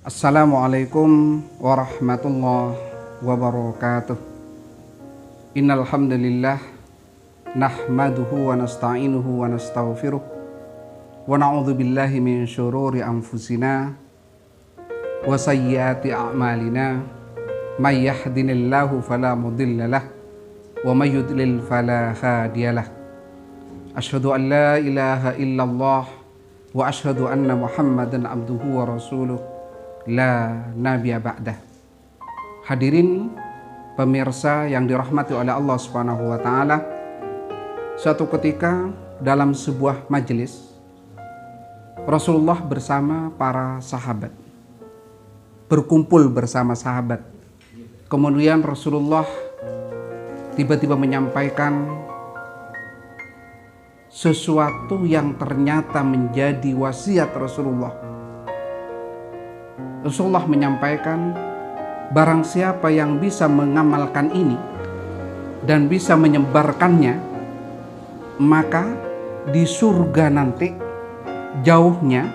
Assalamualaikum warahmatullahi wabarakatuh. Innal hamdalillah nahmaduhu wa nasta'inuhu wa nastaghfiruh wa na'udzu billahi min syururi anfusina wa sayyiati a'malina may yahdihillahu fala mudhillalah wa may yudlil fala hadiyalah. Asyhadu an la ilaha illallah wa asyhadu anna Muhammadan abduhu wa rasuluh la nabiyya ba'dah. Hadirin pemirsa yang dirahmati oleh Allah Subhanahu wa taala, suatu ketika dalam sebuah majelis Rasulullah bersama para sahabat berkumpul bersama sahabat. Kemudian Rasulullah tiba-tiba menyampaikan sesuatu yang ternyata menjadi wasiat Rasulullah. Rasulullah menyampaikan, barang siapa yang bisa mengamalkan ini dan bisa menyebarkannya, maka di surga nanti jauhnya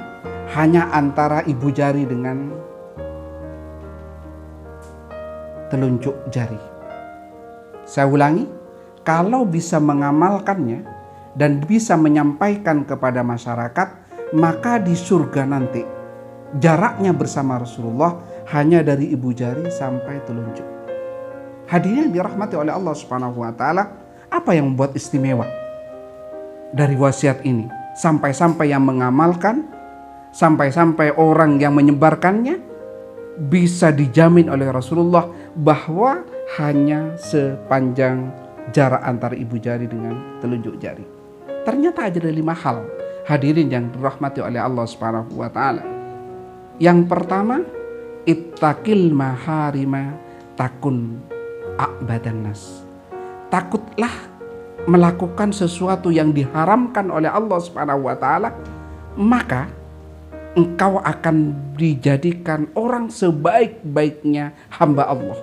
hanya antara ibu jari dengan telunjuk jari. Saya ulangi, kalau bisa mengamalkannya dan bisa menyampaikan kepada masyarakat, maka di surga nanti jaraknya bersama Rasulullah hanya dari ibu jari sampai telunjuk. Hadirin dirahmati oleh Allah Subhanahu wa taala, apa yang membuat istimewa dari wasiat ini? Sampai-sampai yang mengamalkan, sampai-sampai orang yang menyebarkannya bisa dijamin oleh Rasulullah bahwa hanya sepanjang jarak antara ibu jari dengan telunjuk jari. Ternyata ada 5 hal, hadirin yang dirahmati oleh Allah Subhanahu wa taala. Yang pertama, ittaqil maharima takun a'badan nas. Takutlah melakukan sesuatu yang diharamkan oleh Allah Subhanahu wa taala, maka engkau akan dijadikan orang sebaik-baiknya hamba Allah.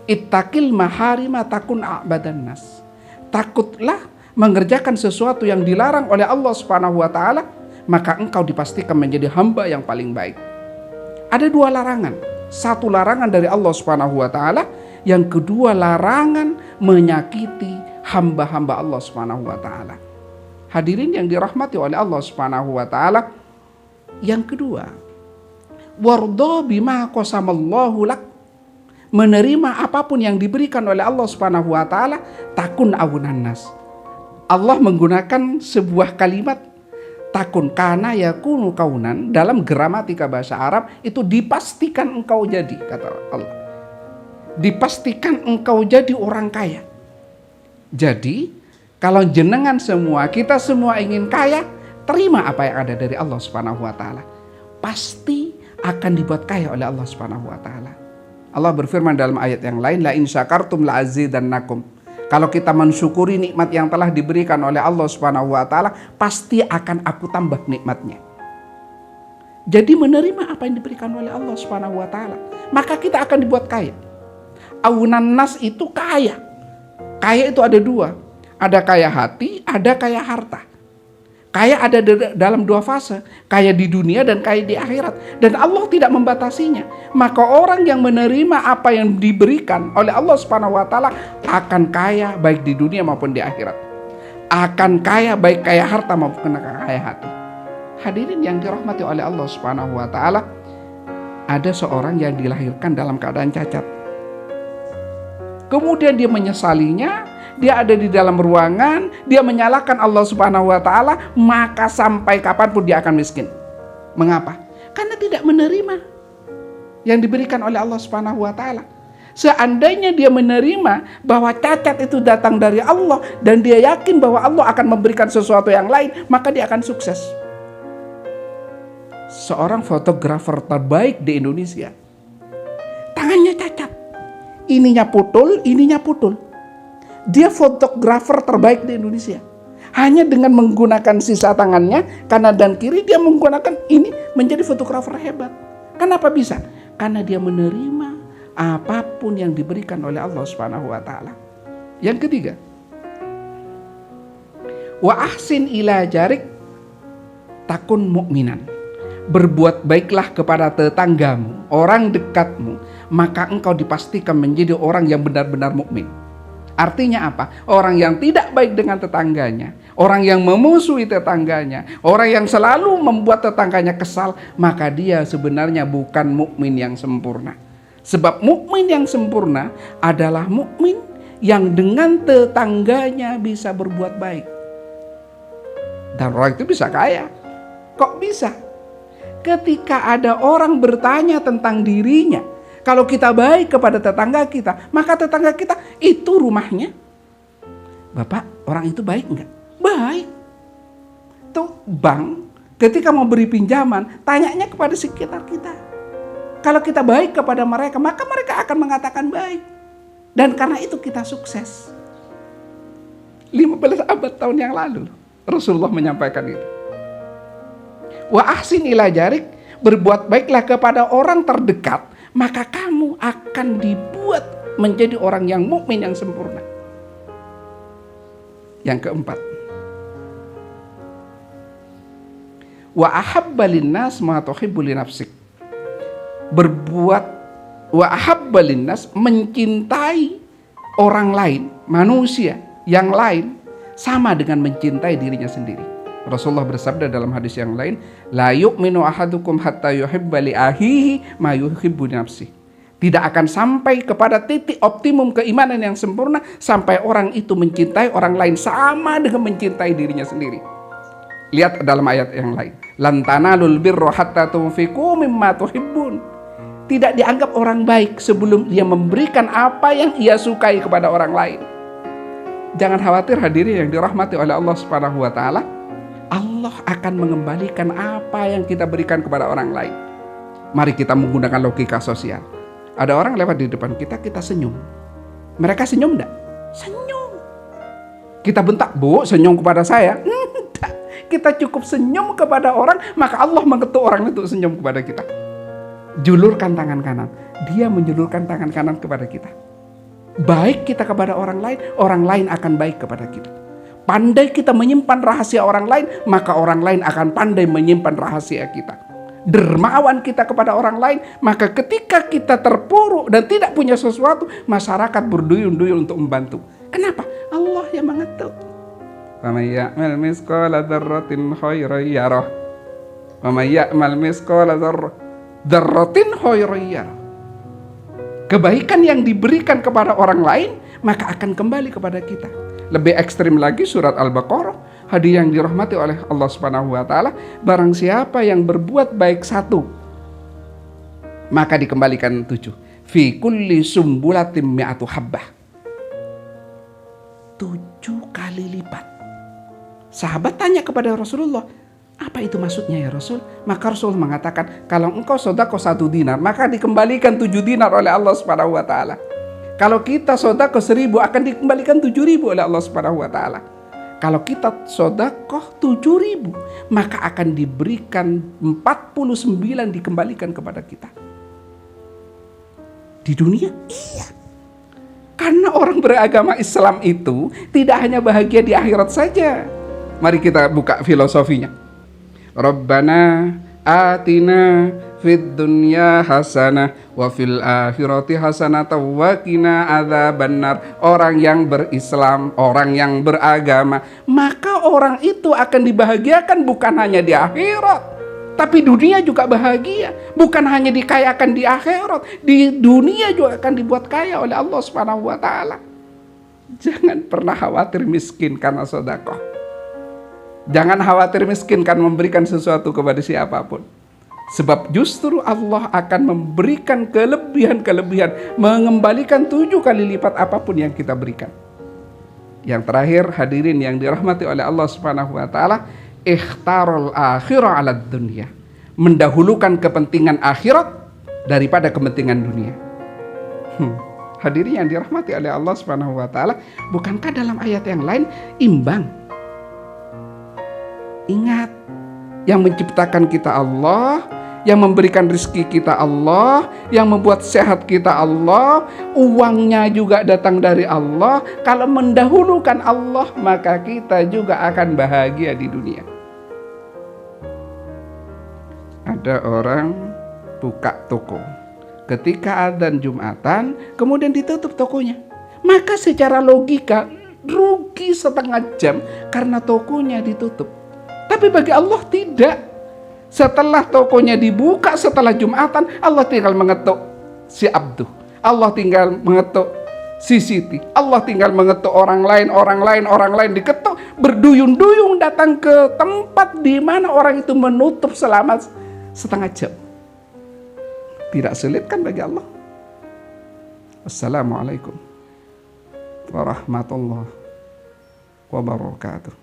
Ittaqil maharima takun a'badan nas. Takutlah mengerjakan sesuatu yang dilarang oleh Allah Subhanahu wa taala, maka engkau dipastikan menjadi hamba yang paling baik. Ada 2 larangan. Satu larangan dari Allah Subhanahu wa taala, yang kedua larangan menyakiti hamba-hamba Allah Subhanahu wa taala. Hadirin yang dirahmati oleh Allah Subhanahu wa taala, yang kedua, wardo bima qasamallahu lak. Menerima apapun yang diberikan oleh Allah Subhanahu wa taala, takun awunan nas. Allah menggunakan sebuah kalimat takun, kana yakunu kaunan, dalam gramatika bahasa Arab itu dipastikan engkau jadi, kata Allah. Dipastikan engkau jadi orang kaya. Jadi kalau jenengan semua, kita semua ingin kaya, terima apa yang ada dari Allah Subhanahu wa taala. Pasti akan dibuat kaya oleh Allah Subhanahu wa taala. Allah berfirman dalam ayat yang lain, la in syakartum la azidannakum. Kalau kita mensyukuri nikmat yang telah diberikan oleh Allah Subhanahu wa taala, pasti akan aku tambah nikmatnya. Jadi menerima apa yang diberikan oleh Allah Subhanahu wa taala, maka kita akan dibuat kaya. Awunan nas itu kaya. Kaya itu ada 2. Ada kaya hati, ada kaya harta. Kaya ada dalam 2 fase, kaya di dunia dan kaya di akhirat. Dan Allah tidak membatasinya. Maka orang yang menerima apa yang diberikan oleh Allah Subhanahu wa taala akan kaya baik di dunia maupun di akhirat. Akan kaya baik kaya harta maupun kaya hati. Hadirin yang dirahmati oleh Allah Subhanahu wa taala, ada seorang yang dilahirkan dalam keadaan cacat. Kemudian dia menyesalinya. Dia ada di dalam ruangan, dia menyalahkan Allah Subhanahu wa taala, maka sampai kapanpun dia akan miskin. Mengapa? Karena tidak menerima yang diberikan oleh Allah Subhanahu wa taala. Seandainya dia menerima bahwa cacat itu datang dari Allah dan dia yakin bahwa Allah akan memberikan sesuatu yang lain, maka dia akan sukses. Seorang fotografer terbaik di Indonesia, tangannya cacat, ininya putul, ininya putul. Dia fotografer terbaik di Indonesia. Hanya dengan menggunakan sisa tangannya, kanan dan kiri, dia menggunakan ini menjadi fotografer hebat. Kenapa bisa? Karena dia menerima apapun yang diberikan oleh Allah Subhanahu wa taala. Yang ketiga, wa ahsin ila jarik takun mu'minan. berbuat baiklah kepada tetanggamu, orang dekatmu, maka engkau dipastikan menjadi orang yang benar-benar mukmin. Artinya apa? Orang yang tidak baik dengan tetangganya, orang yang memusuhi tetangganya, orang yang selalu membuat tetangganya kesal, maka dia sebenarnya bukan mukmin yang sempurna. Sebab mukmin yang sempurna adalah mukmin yang dengan tetangganya bisa berbuat baik. Dan orang itu bisa kaya. Kok bisa? Ketika ada orang bertanya tentang dirinya, kalau kita baik kepada tetangga kita, maka tetangga kita itu rumahnya. Bapak, orang itu baik enggak? Baik. Tuh bank, ketika mau beri pinjaman, tanyanya kepada sekitar kita. Kalau kita baik kepada mereka, maka mereka akan mengatakan baik. Dan karena itu kita sukses. 15 abad tahun yang lalu, Rasulullah menyampaikan itu. Wa ahsin ila jarik, berbuat baiklah kepada orang terdekat, maka kamu akan dibuat menjadi orang yang mukmin yang sempurna. Yang keempat, wa ahabba linnas ma tuhibbu li nafsik, berbuat wa ahabba linnas, mencintai orang lain, manusia yang lain sama dengan mencintai dirinya sendiri. Rasulullah bersabda dalam hadis yang lain, la yu'minu ahadukum hatta yuhibba li ahihi ma yuhibbu li nafsihi. Tidak akan sampai kepada titik optimum keimanan yang sempurna sampai orang itu mencintai orang lain sama dengan mencintai dirinya sendiri. Lihat dalam ayat yang lain, lan tanalul birra hatta tunfiqu mimma tuhibbun. Tidak dianggap orang baik sebelum dia memberikan apa yang ia sukai kepada orang lain. Jangan khawatir hadirin yang dirahmati oleh Allah Subhanahu wa taala. Allah akan mengembalikan apa yang kita berikan kepada orang lain. Mari kita menggunakan logika sosial. Ada orang lewat di depan kita, kita senyum. Mereka senyum enggak? Senyum. Kita bentak, "Bu, senyum kepada saya." Enggak. Kita cukup senyum kepada orang, maka Allah mengetuk orang itu senyum kepada kita. Julurkan tangan kanan. Dia menjulurkan tangan kanan kepada kita. Baik kita kepada orang lain akan baik kepada kita. Pandai kita menyimpan rahasia orang lain, maka orang lain akan pandai menyimpan rahasia kita. Dermawan kita kepada orang lain, maka ketika kita terpuruk dan tidak punya sesuatu, masyarakat berduyun-duyun untuk membantu. Kenapa? Allah yang mengetuk. Wa may ya'mal misqala dzarratin khairan yarah. Wa may ya'mal misqala dzarratin khairan yarah. Kebaikan yang diberikan kepada orang lain, maka akan kembali kepada kita. Lebih ekstrim lagi surat Al-Baqarah, hadis yang dirahmati oleh Allah Subhanahu wa taala, barang siapa yang berbuat baik 1, maka dikembalikan 7. Fi kulli sumbulatin mi'atu habbah. 7 kali lipat. Sahabat tanya kepada Rasulullah, apa itu maksudnya ya Rasul? Maka Rasul mengatakan, kalau engkau sedekah 1 dinar, maka dikembalikan 7 dinar oleh Allah Subhanahu wa taala. Kalau kita sedekah 1000 akan dikembalikan 7000 oleh Allah Subhanahu wa taala. Kalau kita sedekah 7000, maka akan diberikan 49 dikembalikan kepada kita. Di dunia? Iya. Karena orang beragama Islam itu tidak hanya bahagia di akhirat saja. Mari kita buka filosofinya. Rabbana atina fid dunya hasanah wa fil akhirati hasanah wa qina adzabannar. Orang yang berislam, orang yang beragama, maka orang itu akan dibahagiakan bukan hanya di akhirat, tapi dunia juga bahagia. Bukan hanya dikayakan di akhirat, di dunia juga akan dibuat kaya oleh Allah Subhanahu wa taala. Jangan pernah khawatir miskin karena sedekah. Jangan khawatir miskin karena memberikan sesuatu kepada siapapun. Sebab justru Allah akan memberikan kelebihan-kelebihan, mengembalikan 7 kali lipat apapun yang kita berikan. Yang terakhir, hadirin yang dirahmati oleh Allah Subhanahu wa taala, ikhtarul akhirah 'alad dunya. Mendahulukan kepentingan akhirat daripada kepentingan dunia. Hadirin yang dirahmati oleh Allah Subhanahu wa taala, bukankah dalam ayat yang lain imbang? Ingat, yang menciptakan kita Allah, yang memberikan rezeki kita Allah, yang membuat sehat kita Allah, uangnya juga datang dari Allah. Kalau mendahulukan Allah, maka kita juga akan bahagia di dunia. Ada orang buka toko. Ketika adzan Jumatan, kemudian ditutup tokonya. Maka secara logika rugi setengah jam karena tokonya ditutup. Tapi bagi Allah tidak. Setelah tokonya dibuka setelah Jumatan, Allah tinggal mengetuk si Abduh. Allah tinggal mengetuk si Siti. Allah tinggal mengetuk orang lain diketuk, berduyun-duyun datang ke tempat di mana orang itu menutup selama setengah jam. Tidak sulit kan bagi Allah? Assalamualaikum warahmatullahi wabarakatuh.